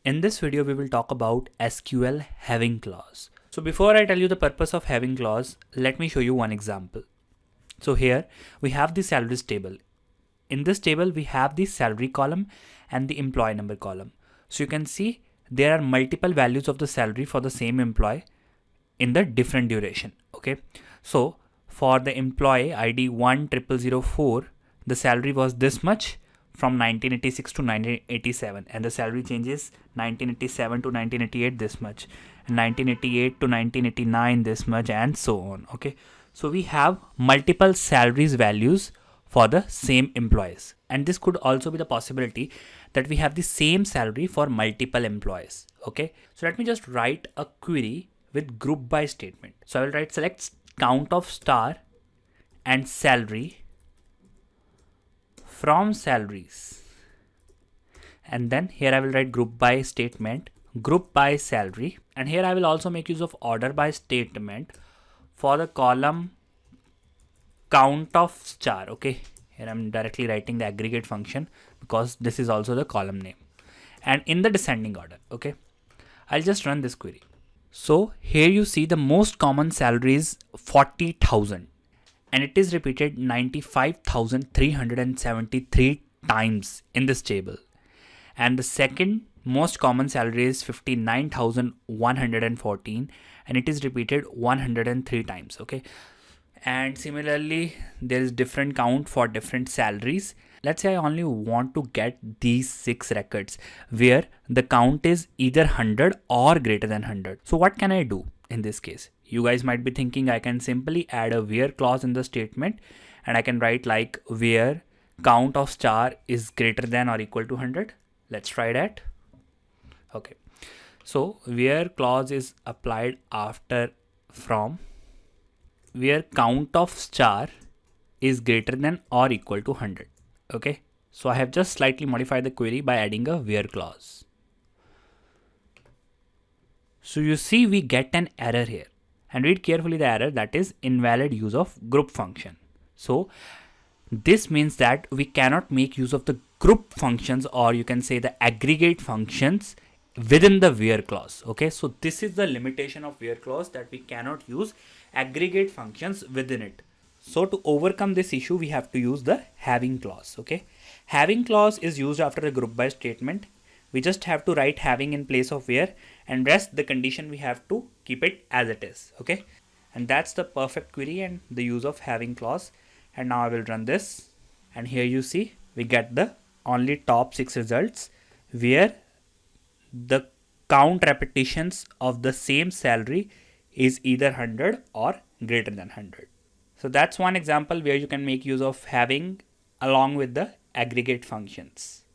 In this video, we will talk about SQL having clause. So before I tell you the purpose of having clause, let me show you one example. So here we have the salaries table. In this table, we have the salary column and the employee number column. So you can see there are multiple values of the salary for the same employee in the different duration. Okay. So for the employee ID 10004, the salary was this much from 1986 to 1987, and the salary changes 1987 to 1988 this much, and 1988 to 1989 this much, and so on. Okay, so we have multiple salaries values for the same employees, and this could also be the possibility that we have the same salary for multiple employees. Okay, so let me just write a query with group by statement. So I will write select count of star and salary from salaries, and then here I will write group by statement, group by salary, and here I will also make use of order by statement for the column count of star. Okay, here I'm directly writing the aggregate function because this is also the column name, and in the descending order. Okay, I'll just run this query. So here you see the most common salary is 40,000, and it is repeated 95,373 times in this table. And the second most common salary is 59,114, and it is repeated 103 times. Okay, and similarly there is different count for different salaries. Let's say I only want to get these 6 records where the count is either 100 or greater than 100. So what can I do in this case? You guys might be thinking I can simply add a where clause in the statement, and I can write like where count of star is greater than or equal to 100. Let's try that. Okay, so where clause is applied after from where count of star is greater than or equal to 100. Okay, so I have just slightly modified the query by adding a where clause. So you see we get an error here, and read carefully the error, that is invalid use of group function. So this means that we cannot make use of the group functions, or you can say the aggregate functions within the where clause. Okay, so this is the limitation of where clause, that we cannot use aggregate functions within it. So to overcome this issue, we have to use the having clause. Okay, having clause is used after a group by statement. We just have to write having in place of where, and rest the condition we have to keep it as it is. Okay, and that's the perfect query and the use of having clause. And now I will run this, and here you see we get the only top 6 results where the count repetitions of the same salary is either 100 or greater than 100. So that's one example where you can make use of having along with the aggregate functions.